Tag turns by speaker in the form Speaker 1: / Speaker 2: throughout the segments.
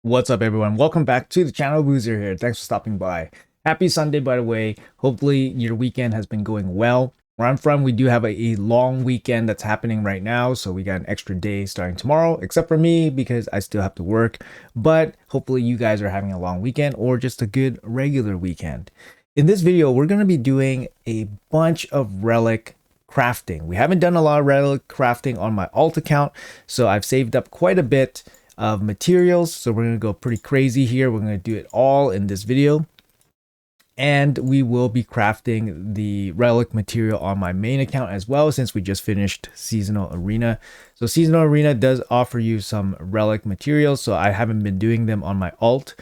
Speaker 1: What's up, everyone? Welcome back to the channel. Boozer here. Thanks for stopping by. Happy Sunday, by the way. Hopefully, your weekend has been going well. Where I'm from, we do have a long weekend that's happening right now, so we got an extra day starting tomorrow, except for me because I still have to work. But hopefully, you guys are having a long weekend or just a good regular weekend. In this video, we're going to be doing a bunch of relic crafting. We haven't done a lot of relic crafting on my alt account, so I've saved up quite a bit of materials, so we're going to go pretty crazy here. We're going to do it all in this video, and we will be crafting the relic material on my main account as well, since we just finished seasonal arena. So seasonal arena does offer you some relic materials, so I haven't been doing them on my alt.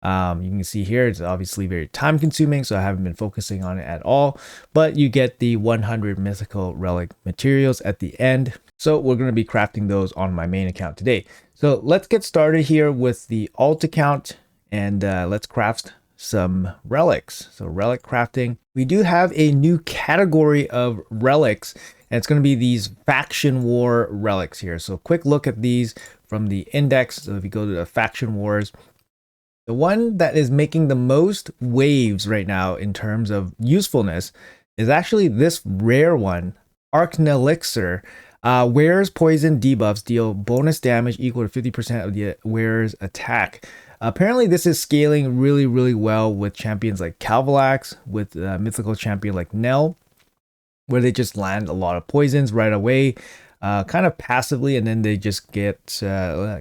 Speaker 1: You can see here it's obviously very time consuming, so I haven't been focusing on it at all, but you get the 100 mythical relic materials at the end. So we're going to be crafting those on my main account today. So let's get started here with the alt account, and let's craft some relics. So relic crafting. We do have a new category of relics, and it's going to be these faction war relics here. So quick look at these from the index. So if you go to the faction wars, the one that is making the most waves right now in terms of usefulness is actually this rare one, Elixir. Wearer's poison debuffs deal bonus damage equal to 50% of the wearer's attack. Apparently this is scaling really well with champions like Calvalax, with a mythical champion like Nell, where they just land a lot of poisons right away, kind of passively, and then they just get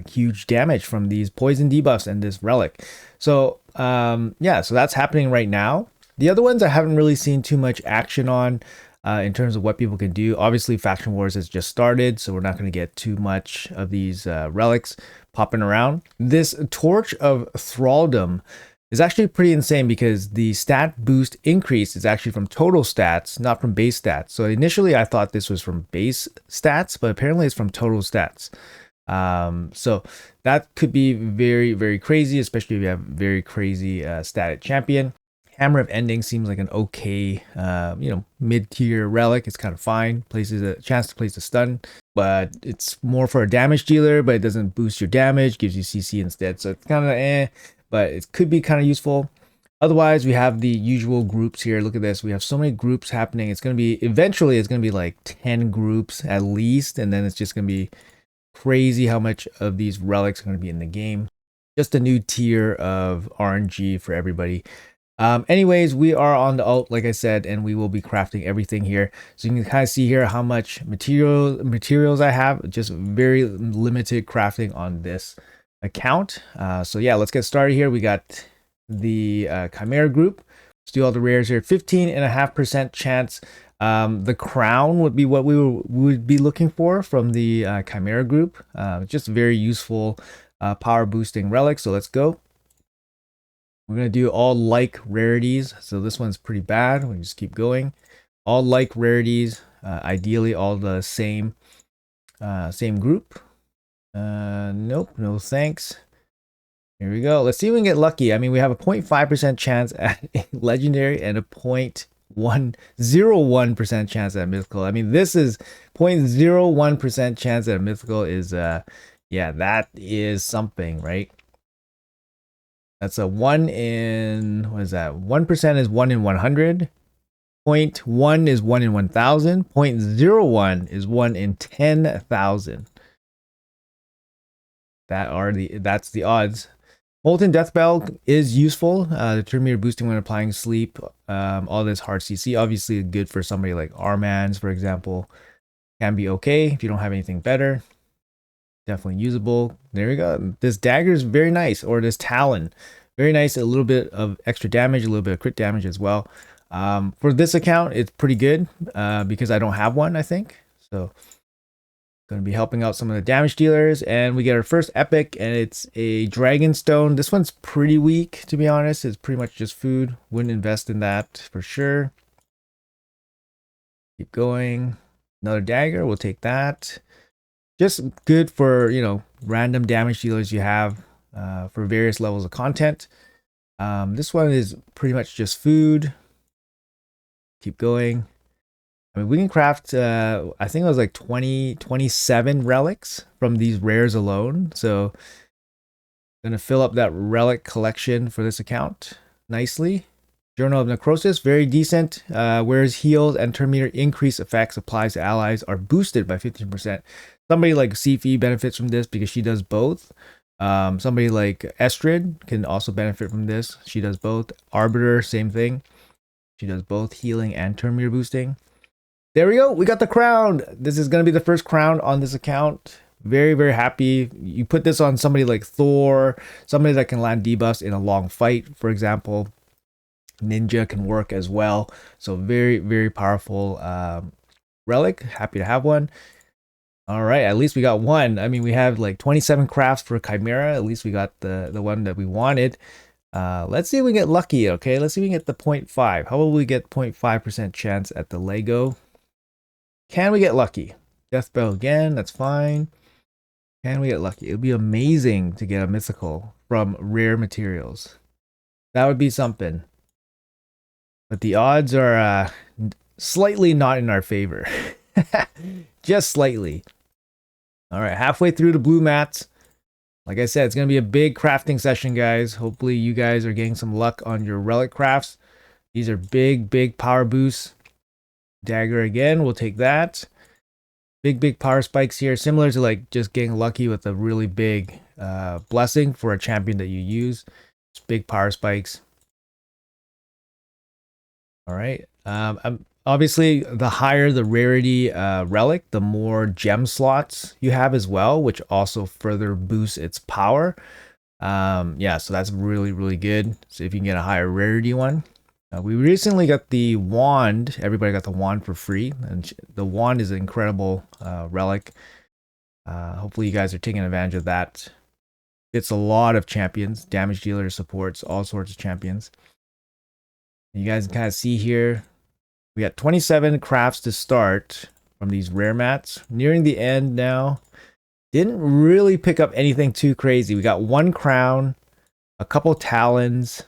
Speaker 1: huge damage from these poison debuffs and this relic. So yeah, so that's happening right now. The other ones I haven't really seen too much action on in terms of what people can do. Obviously, Faction Wars has just started, so we're not going to get too much of these relics popping around. This Torch of Thraldom is actually pretty insane because the stat boost increase is actually from total stats, not from base stats. So initially I thought this was from base stats, but apparently it's from total stats. So that could be very crazy, especially if you have very crazy static champion. Hammer of Ending seems like an okay, mid-tier relic. It's kind of fine. Places a chance to place a stun, but it's more for a damage dealer, but it doesn't boost your damage, gives you CC instead. So it's kind of but it could be kind of useful. Otherwise, we have the usual groups here. Look at this. We have so many groups happening. It's going to be, eventually, it's going to be like 10 groups at least, and then it's just going to be crazy how much of these relics are going to be in the game. Just a new tier of RNG for everybody. Anyways, we are on the alt, like I said, and we will be crafting everything here. So you can kind of see here how much materials I have. Just very limited crafting on this account. So yeah, let's get started here. We got the Chimera group. Let's do all the rares here. 15.5% chance. The crown would be what we would be looking for from the Chimera group. Just very useful power boosting relic. So let's go. We're going to do all like rarities. So this one's pretty bad. We just keep going. All like rarities. Ideally all the same group. Nope, no thanks. Here we go. Let's see if we can get lucky. I mean, we have a 0.5% chance at a legendary and a 0.01% chance at a mythical. I mean, this is 0.01% chance at a mythical is yeah, that is something, right? That's a 1 in, what is that? 1% is 1 in 100. 0.1 is 1 in 1,000. 0.01 is 1 in 10,000. That's the odds. Molten Death Bell is useful. The turn boosting when applying sleep. All this hard CC, obviously good for somebody like Armans, for example. Can be okay if you don't have anything better. Definitely usable. There we go. This dagger is very nice, or this talon, very nice. A little bit of extra damage, a little bit of crit damage as well. For this account, it's pretty good because I don't have one, I think. So going to be helping out some of the damage dealers, and we get our first epic, and it's a dragon stone. This one's pretty weak, to be honest. It's pretty much just food. Wouldn't invest in that for sure. Keep going. Another dagger, we'll take that. Just good for, random damage dealers you have for various levels of content. This one is pretty much just food. Keep going. I mean, we can craft, I think it was like 27 relics from these rares alone. So Gonna fill up that relic collection for this account nicely. Journal of Necrosis, very decent. Whereas heals and turn meter increase effects applies to allies are boosted by 15%. Somebody like Sifi benefits from this because she does both. Somebody like Estrid can also benefit from this. She does both. Arbiter, same thing. She does both healing and turn meter boosting. There we go. We got the crown. This is going to be the first crown on this account. Very, very happy. You put this on somebody like Thor, somebody that can land debuffs in a long fight, for example. Ninja can work as well. So very, very powerful relic. Happy to have one. All right, at least we got one. I mean, we have like 27 crafts for Chimera. At least we got the one that we wanted. Let's see if we get lucky, okay? Let's see if we get the 0.5. How will we get 0.5% chance at the Lego? Can we get lucky? Death Bell again, that's fine. Can we get lucky? It would be amazing to get a mythical from rare materials. That would be something. But the odds are slightly not in our favor. Just slightly. All right, halfway through the blue mats. Like I said, it's going to be a big crafting session, guys. Hopefully you guys are getting some luck on your relic crafts. These are big, big power boosts. Dagger again, we'll take that. Big power spikes here, similar to like just getting lucky with a really big blessing for a champion that you use. Just big power spikes. All right. Obviously, the higher the rarity relic, the more gem slots you have as well, which also further boosts its power. Yeah, so that's really, really good. So if you can get a higher rarity one. We recently got the wand. Everybody got the wand for free. And the wand is an incredible relic. Hopefully you guys are taking advantage of that. It's a lot of champions, damage dealers, supports, all sorts of champions. You guys can kind of see here, we got 27 crafts to start from these rare mats. Nearing the end now. Didn't really pick up anything too crazy. We got one crown, a couple talons.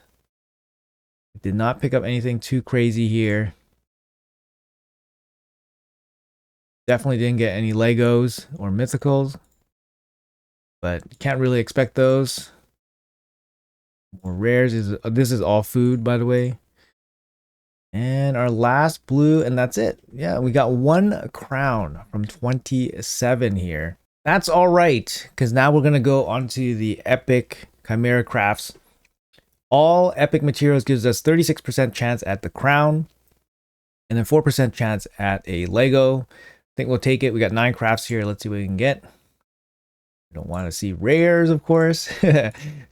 Speaker 1: Did not pick up anything too crazy here. Definitely didn't get any Legos or mythicals. But can't really expect those. More rares. This is all food, by the way. And our last blue, and that's it. Yeah, we got one crown from 27 here. That's all right, because now we're going to go onto the epic Chimera crafts. All epic materials gives us 36% chance at the crown, and then 4% chance at a Lego. I think we'll take it. We got 9 crafts here. Let's see what we can get. We don't want to see rares, of course.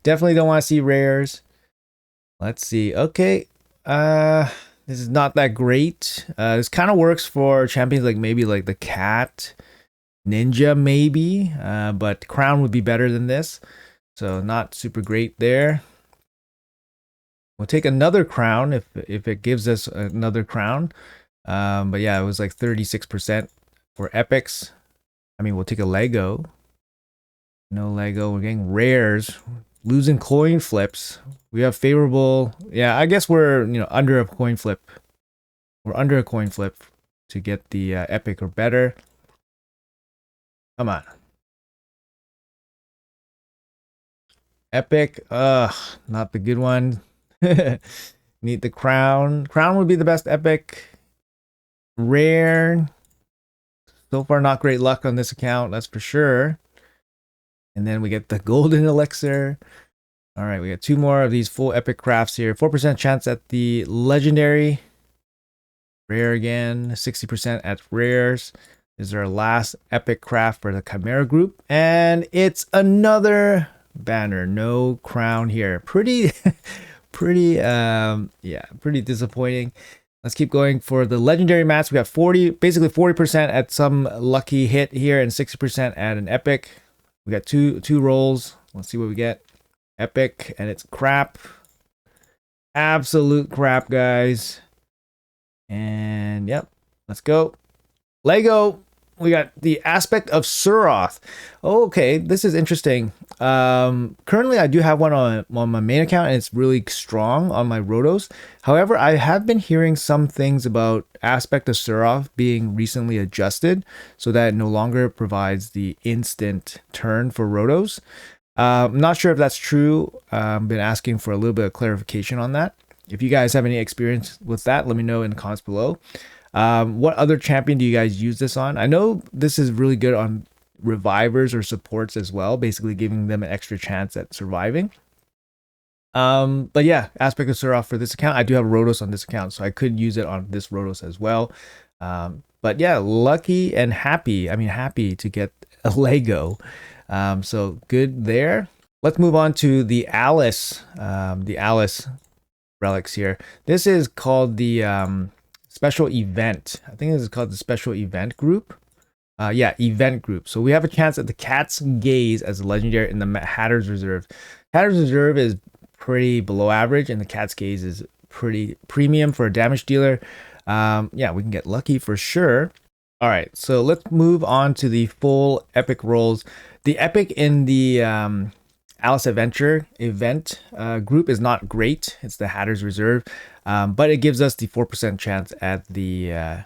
Speaker 1: Definitely don't want to see rares. Let's see. Okay. This is not that great. This kind of works for champions like maybe like the cat, ninja maybe, but crown would be better than this. So not super great there. We'll take another crown if it gives us another crown. But yeah, it was like 36% for epics. I mean, we'll take a Lego. No Lego. We're getting rares. Losing coin flips. We have favorable. Yeah, I guess we're under a coin flip. We're under a coin flip to get the epic or better. Come on. Epic. Not the good one. Need the crown. Crown would be the best epic. Rare. So far, not great luck on this account, that's for sure. And then we get the golden elixir. All right, we got 2 more of these full epic crafts here. 4% chance at the legendary. Rare again. 60% at rares. This is our last epic craft for the Chimera group. And it's another banner. No crown here. Pretty disappointing. Let's keep going for the legendary mats. We got basically 40% at some lucky hit here and 60% at an epic. We got two rolls. Let's see what we get. Epic, and it's crap. Absolute crap, guys. And yep, let's go. Lego. We got the aspect of Suroth. Okay, this is interesting. Currently, I do have one on my main account, and it's really strong on my Rotos. However, I have been hearing some things about aspect of Suroth being recently adjusted so that it no longer provides the instant turn for Rotos. I'm not sure if that's true. I've been asking for a little bit of clarification on that. If you guys have any experience with that, let me know in the comments below. What other champion do you guys use this on? I know this is really good on revivers or supports as well, basically giving them an extra chance at surviving. But yeah, Aspect of Seraph for this account. I do have Rotos on this account, so I could use it on this Rotos as well. But yeah, lucky and happy. I mean, happy to get a Lego. So good there. Let's move on to the Alice relics here. This is called the special event. I think this is called the special event group. Yeah, event group. So we have a chance at the Cat's Gaze as a legendary in the Hatter's Reserve. Hatter's Reserve is pretty below average, and the Cat's Gaze is pretty premium for a damage dealer. Yeah, we can get lucky for sure. All right, so let's move on to the full epic rolls. The epic in the Alice Adventure event group is not great. It's the Hatter's Reserve, but it gives us the 4% chance at the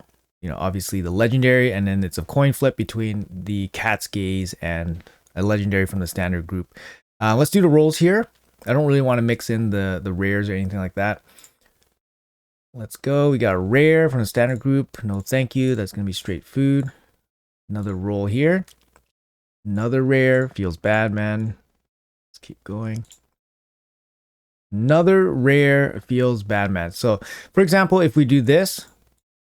Speaker 1: obviously the legendary, and then it's a coin flip between the Cat's Gaze and a legendary from the standard group. Let's do the rolls here. I don't really want to mix in the rares or anything like that. Let's go. We got a rare from the standard group. No thank you. That's going to be straight food. Another roll here. Another rare. Feels bad, man. Let's keep going. Another rare. Feels bad, man. So, for example, if we do this,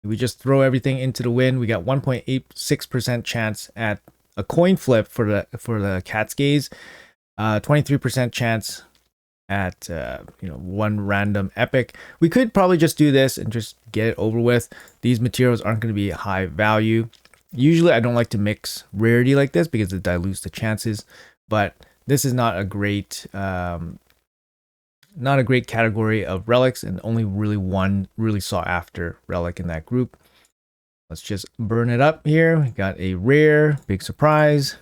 Speaker 1: we just throw everything into the wind. We got 1.86% chance at a coin flip for the Cat's Gaze. 23% chance at one random epic. We could probably just do this and just get it over with. These materials aren't going to be high value. Usually I don't like to mix rarity like this because it dilutes the chances, but this is not a great category of relics, and only really one really sought after relic in that group. Let's just burn it up here. We got a rare, big surprise.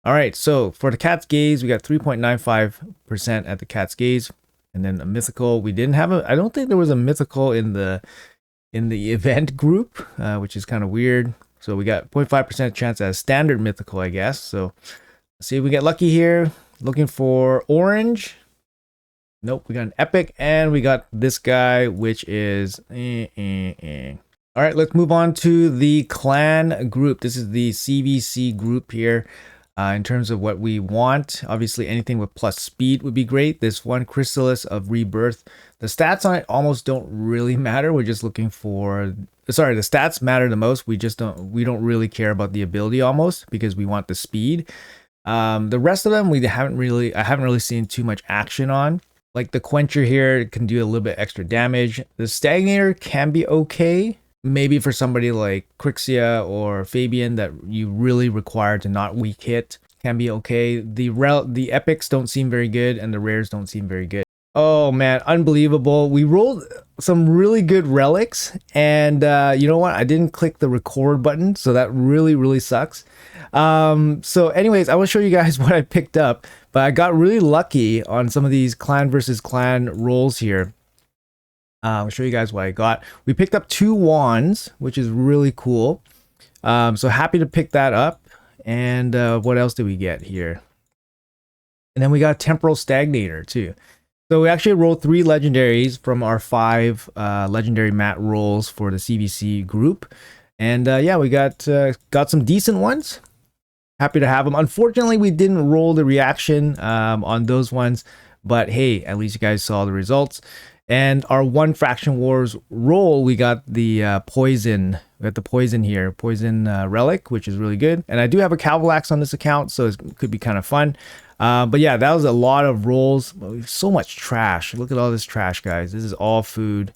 Speaker 1: All right, so for the Cat's Gaze, we got 3.95% at the Cat's Gaze, and then a mythical. We didn't have I don't think there was a mythical in the event group, which is kind of weird. So we got 0.5% chance at a standard mythical, I guess. So let's see if we get lucky here. Looking for orange. Nope, we got an epic, and we got this guy, which is All right, let's move on to the clan group. This is the CVC group here. In terms of what we want, obviously anything with plus speed would be great. This one, Chrysalis of Rebirth. The stats on it almost don't really matter. We're just looking for, sorry, the stats matter the most. We don't really care about the ability almost, because we want the speed. The rest of them I haven't really seen too much action on. Like the Quencher here, it can do a little bit extra damage. The Stagnator can be okay. Maybe for somebody like Crixia or Fabian that you really require to not weak hit, can be okay. The epics don't seem very good, and the rares don't seem very good. Oh man, unbelievable. We rolled some really good relics, and you know what? I didn't click the record button, so that really sucks. So anyways, I will show you guys what I picked up, but I got really lucky on some of these clan versus clan rolls here. I'll show you guys what I got. We picked up 2 wands, which is really cool. So happy to pick that up. And what else did we get here? And then we got a Temporal Stagnator too. So we actually rolled 3 legendaries from our 5 legendary mat rolls for the CVC group. And yeah, we got some decent ones. Happy to have them. Unfortunately, we didn't roll the reaction on those ones. But hey, at least you guys saw the results. And our 1 Faction Wars roll, we got the poison. We got the poison here, poison relic, which is really good. And I do have a Calvalax on this account, so it could be kind of fun. But yeah, that was a lot of rolls. So much trash. Look at all this trash, guys. This is all food.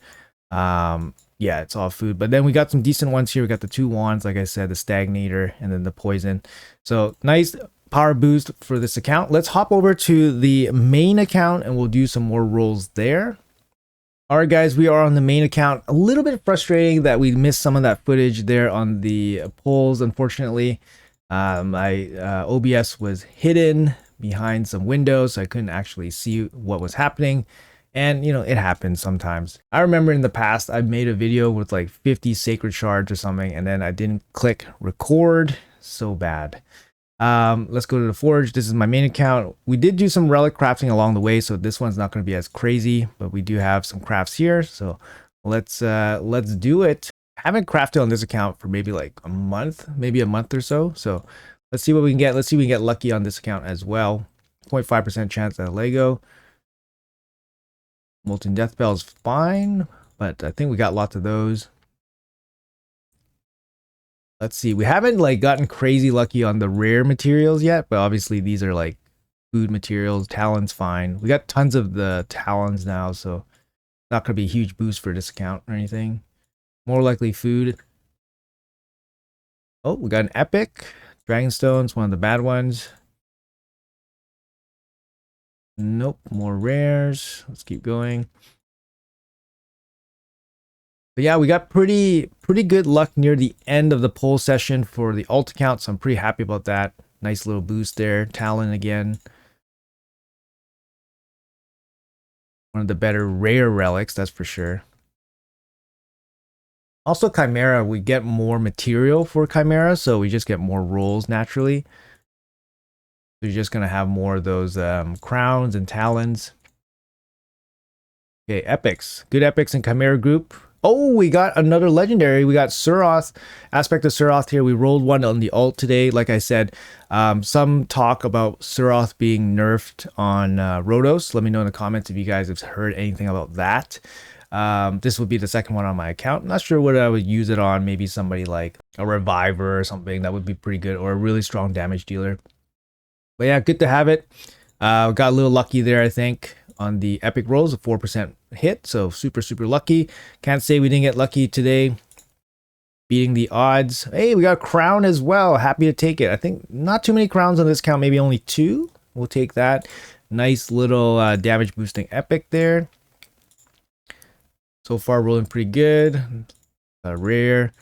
Speaker 1: Yeah, it's all food. But then we got some decent ones here. We got the 2 wands, like I said, the Stagnator, and then the poison. So nice power boost for this account. Let's hop over to the main account, and we'll do some more rolls there. All right, guys, we are on the main account. A little bit frustrating that we missed some of that footage there on the polls. Unfortunately, my OBS was hidden behind some windows, so I couldn't actually see what was happening. And, you know, it happens sometimes. I remember in the past, I made a video with like 50 sacred shards or something, and then I didn't click record. So bad. Let's go to the forge. This is my main account. We did do some relic crafting along the way, so this one's not going to be as crazy, but we do have some crafts here. So let's do it. I haven't crafted on this account for maybe like a month, maybe a month or so. So let's see what we can get. Let's see if we can get lucky on this account as well. 0.5% chance at Lego. Molten Death Bell is fine, but I think we got lots of those. Let's see. We haven't like gotten crazy lucky on the rare materials yet, but obviously these are like food materials. Talon's fine. We got tons of the Talons now, so not going to be a huge boost for this account or anything. More likely food. Oh, we got an epic. Dragonstone's one of the bad ones. Nope, more rares. Let's keep going. But yeah, we got pretty good luck near the end of the poll session for the alt account, so I'm pretty happy about that. Nice little boost there. Talon again. One of the better rare relics, that's for sure. Also, Chimera, we get more material for Chimera, so we just get more rolls naturally. So you're just going to have more of those crowns and talons. Okay, epics. Good epics in Chimera group. Oh, we got another legendary. We got Suroth, Aspect of Suroth here. We rolled one on the alt today. Like I said, some talk about Suroth being nerfed on Rhodos. Let me know in the comments if you guys have heard anything about that. This would be the second one on my account. I'm not sure what I would use it on. Maybe somebody like a Reviver or something. That would be pretty good. Or a really strong damage dealer. But yeah, good to have it. Got a little lucky there, I think, on the epic rolls, a 4% hit. So super lucky. Can't say we didn't get lucky today. Beating the odds. Hey, we got a crown as well. Happy to take it. I think not too many crowns on this count. Maybe only 2. We'll take that. Nice little damage boosting epic there. So far rolling pretty good. Rare.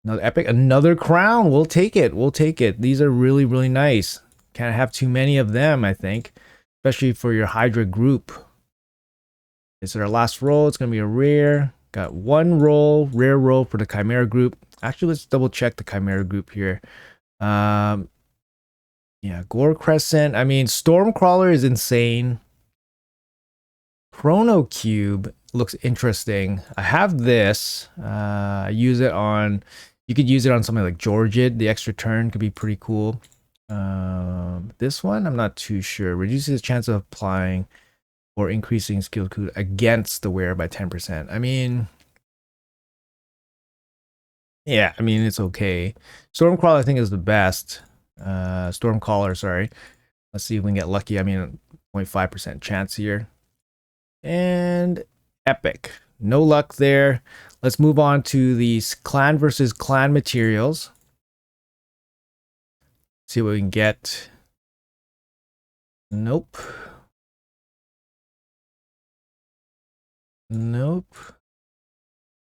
Speaker 1: Another epic, another crown. We'll take it. We'll take it. These are really nice. Can't have too many of them, I think, especially for your Hydra group. This is our last roll. It's going to be a rare. Got one roll, rare roll for the Chimera group. Actually, let's double check the Chimera group here. Yeah, Gore Crescent. I mean, Stormcrawler is insane. Chrono Cube looks interesting. I have this. I use it on. You could use it on something like Georgid. The extra turn could be pretty cool. This one, I'm not too sure. Reduces the chance of applying or increasing skill code against the wearer by 10%. I mean, yeah, I mean, it's okay. Stormcrawler, I think, is the best. Stormcaller, sorry. Let's see if we can get lucky. I mean, 0.5% chance here. And epic. No luck there. Let's move on to the clan versus clan materials. See what we can get. Nope. Nope.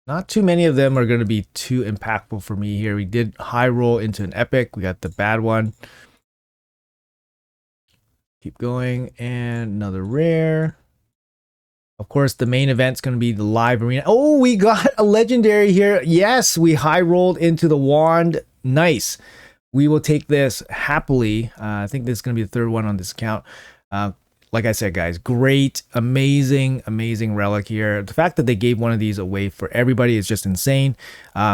Speaker 1: Not too many of them are going to be too impactful for me here. We did high roll into an epic. We got the bad one. Keep going. And another rare. Of course, the main event's going to be the live arena. Oh, we got a legendary here. Yes, we high rolled into the wand. Nice. We will take this happily. I think this is going to be the third one on this account. Like I said, guys, great, amazing relic here. The fact that they gave one of these away for everybody is just insane.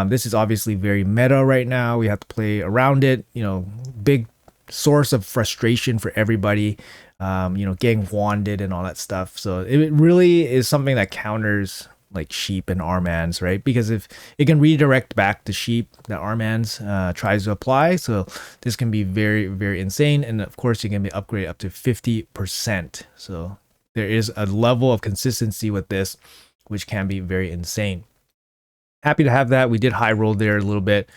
Speaker 1: This is obviously very meta right now. We have to play around it. You know, big source of frustration for everybody. You know, getting wanded and all that stuff. So it really is something that counters like sheep and Armans, right? Because if it can redirect back to sheep that Armans tries to apply, so this can be very insane. And of course, you can be upgraded up to 50%. So there is a level of consistency with this, which can be very insane. Happy to have that. We did high roll there a little bit,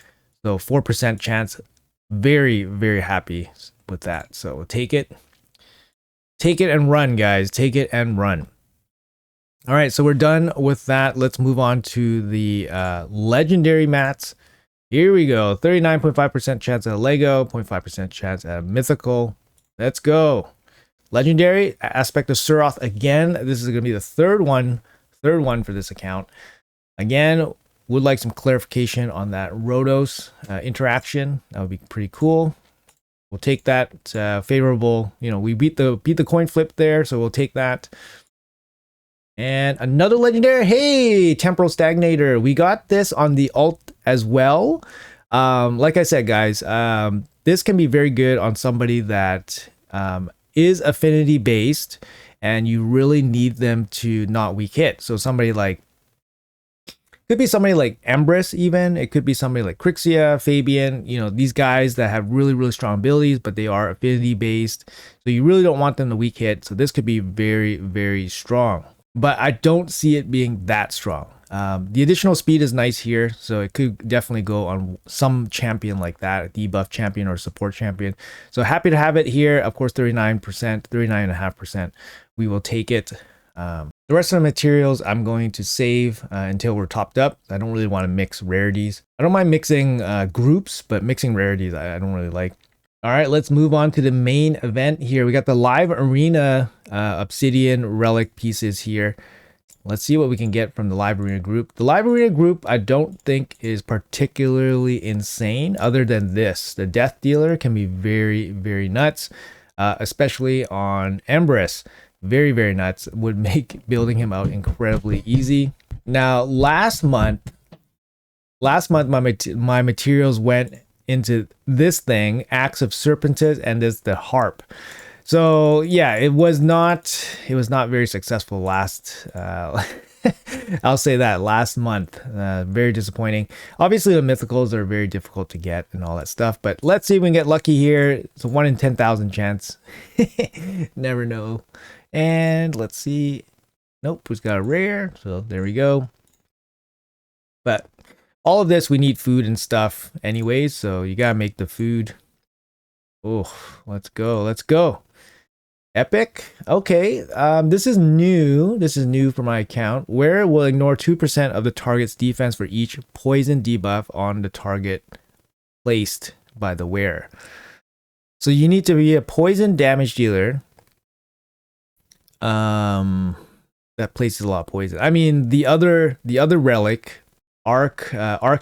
Speaker 1: so 4% chance. Very happy with that. So we'll take it. Take it and run, guys. Take it and run. All right, so we're done with that. Let's move on to the legendary mats. Here we go. 39.5% chance at a Lego, 0.5% chance at a mythical. Let's go. Legendary, Aspect of Suroth again. This is going to be the third one for this account. Again, would like some clarification on that Rhodos interaction. That would be pretty cool. We'll take that favorable. You know, we beat the coin flip there, so we'll take that. And another legendary. Hey, Temporal Stagnator. We got this on the alt as well. Like I said, guys, this can be very good on somebody that is affinity based, and you really need them to not weak hit. So somebody like, could be somebody like Empress even. It could be somebody like Crixia, Fabian, you know, these guys that have really, really strong abilities, but they are affinity based. So you really don't want them to weak hit. So this could be very, very strong. But I don't see it being that strong. The additional speed is nice here. So it could definitely go on some champion like that, a debuff champion or support champion. So happy to have it here. Of course, 39%, 39.5%. We will take it. The rest of the materials I'm going to save until we're topped up. I don't really want to mix rarities. I don't mind mixing groups, but mixing rarities I don't really like. All right, let's move on to the main event here. We got the live arena obsidian relic pieces here. Let's see what we can get from the live arena group. The live arena group I don't think is particularly insane, other than this. The death dealer can be very, very nuts, especially on Empress. Very, very nuts. Would make building him out incredibly easy. Now, last month my materials went into this thing, Axe of Serpentis, and this the harp. So yeah, it was not very successful last I'll say that last month. Very disappointing. Obviously the mythicals are very difficult to get and all that stuff, but let's see if we can get lucky here. It's a 1 in 10,000 chance. Never know. And let's see. Nope, we've got a rare, so there we go. But all of this, we need food and stuff anyways, so you gotta make the food. Oh, let's go, let's go. Epic. Okay, this is new. This is new for my account. Where will ignore 2% of the target's defense for each poison debuff on the target placed by the wearer. So you need to be a poison damage dealer. That places a lot of poison. I mean, the other relic, Arc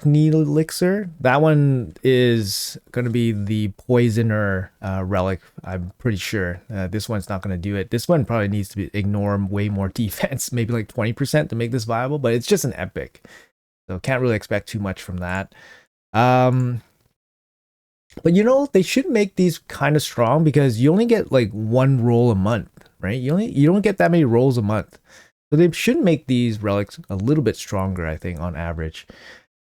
Speaker 1: Needle Elixir, that one is going to be the poisoner relic, I'm pretty sure. This one's not going to do it. This one probably needs to ignore way more defense, maybe like 20% to make this viable, but it's just an epic. So can't really expect too much from that. But you know, they should make these kind of strong because you only get like 1 roll a month, right? You don't get that many rolls a month. So they should make these relics a little bit stronger, I think, on average.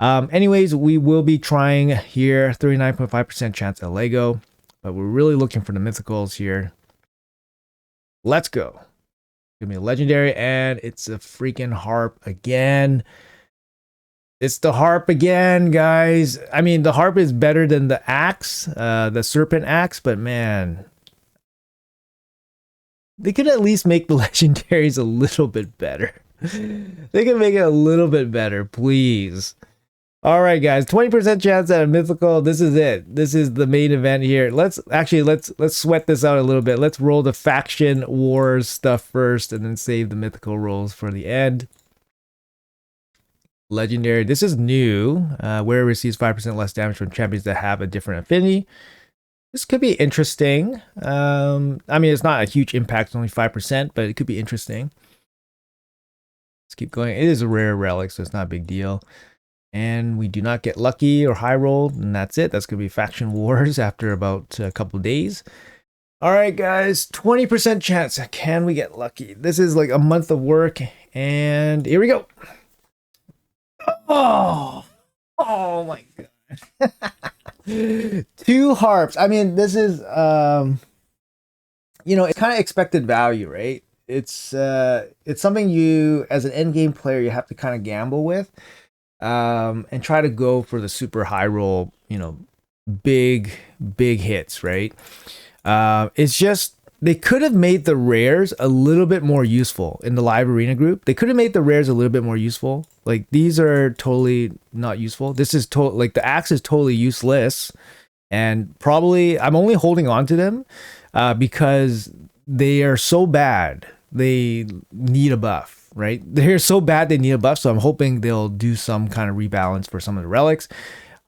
Speaker 1: Anyways, we will be trying here, 39.5% chance at Lego, but we're really looking for the mythicals here. Let's go. Give me a legendary, and it's a freaking harp again. It's the harp again, guys. I mean, the harp is better than the axe, the serpent axe, but man, they could at least make the legendaries a little bit better. They can make it a little bit better, please. All right, guys, 20% chance at a mythical. This is it. This is the main event here. Let's sweat this out a little bit. Let's roll the faction wars stuff first, and then save the mythical rolls for the end. Legendary. This is new. Where it receives 5% less damage from champions that have a different affinity. This could be interesting. I mean, it's not a huge impact, it's only 5%, but it could be interesting. Let's keep going. It is a rare relic, so it's not a big deal. And we do not get lucky or high roll, and that's it. That's going to be faction wars after about a couple days. All right, guys, 20% chance. Can we get lucky? This is like a month of work, and here we go. Oh my god. 2 harps. I mean, this is you know, it's kind of expected value, right? It's something you, as an end game player, you have to kind of gamble with, and try to go for the super high roll, you know, big hits, right? It's just, they could have made the rares a little bit more useful in the live arena group. They could have made the rares a little bit more useful. Like, these are totally not useful. This is like the axe is totally useless, and probably I'm only holding on to them because they are so bad. They need a buff. right? They're so bad they need a buff, so I'm hoping they'll do some kind of rebalance for some of the relics.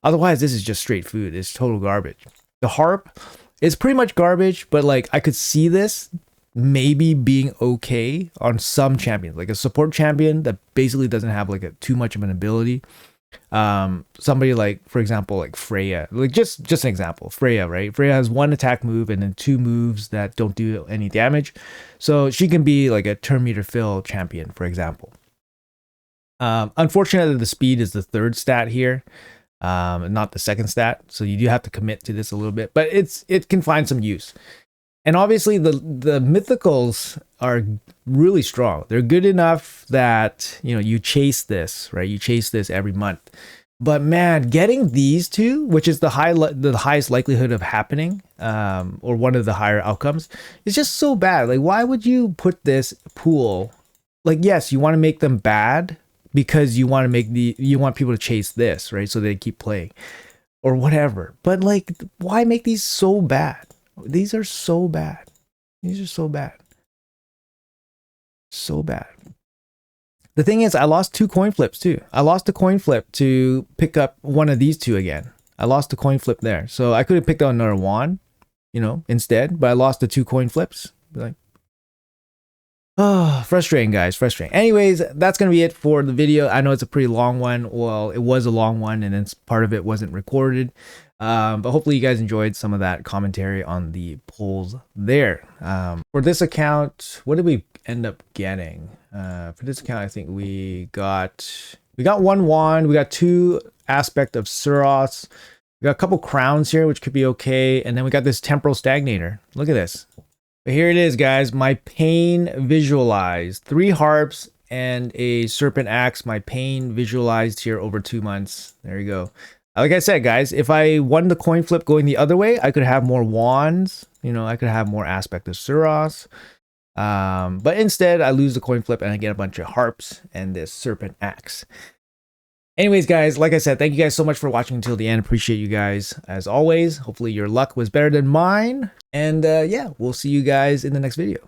Speaker 1: Otherwise, this is just straight food. It's total garbage. The harp is pretty much garbage, but like I could see this maybe being okay on some champions, like a support champion that basically doesn't have like too much of an ability. Somebody like, for example, like Freya, like just an example, Freya, right? Freya has one attack move and then two moves that don't do any damage, so she can be like a turn meter fill champion, for example. Unfortunately, the speed is the third stat here, not the second stat, so you do have to commit to this a little bit, but it can find some use. And obviously the mythicals are really strong. They're good enough that, you know, you chase this, right? You chase this every month. But man, getting these two, which is the highest likelihood of happening, or one of the higher outcomes, is just so bad. Like, why would you put this pool? Like, yes, you want to make them bad because you want people to chase this, right? So they keep playing or whatever. But like, why make these so bad? These are so bad. These are so bad. So bad. The thing is, I lost 2 coin flips too. I lost a coin flip to pick up one of these two again. I lost a coin flip there. So I could have picked out another wand, you know, instead, but I lost the 2 coin flips. Like, oh, frustrating, guys, frustrating. Anyways, that's going to be it for the video. I know it's a pretty long one. Well, it was a long one, and then part of it wasn't recorded. But hopefully you guys enjoyed some of that commentary on the polls there. For this account, what did we end up getting? For this account, I think we got 1 wand, we got 2 aspect of Suros, we got a couple crowns here, which could be okay, and then we got this temporal stagnator. Look at this. But here it is, guys. My pain visualized. 3 harps and a serpent axe. My pain visualized here over 2 months. There you go. Like I said, guys, if I won the coin flip going the other way, I could have more wands. You know, I could have more aspect of Suros. But instead, I lose the coin flip and I get a bunch of harps and this serpent axe. Anyways, guys, like I said, thank you guys so much for watching until the end. Appreciate you guys as always. Hopefully your luck was better than mine. And yeah, we'll see you guys in the next video.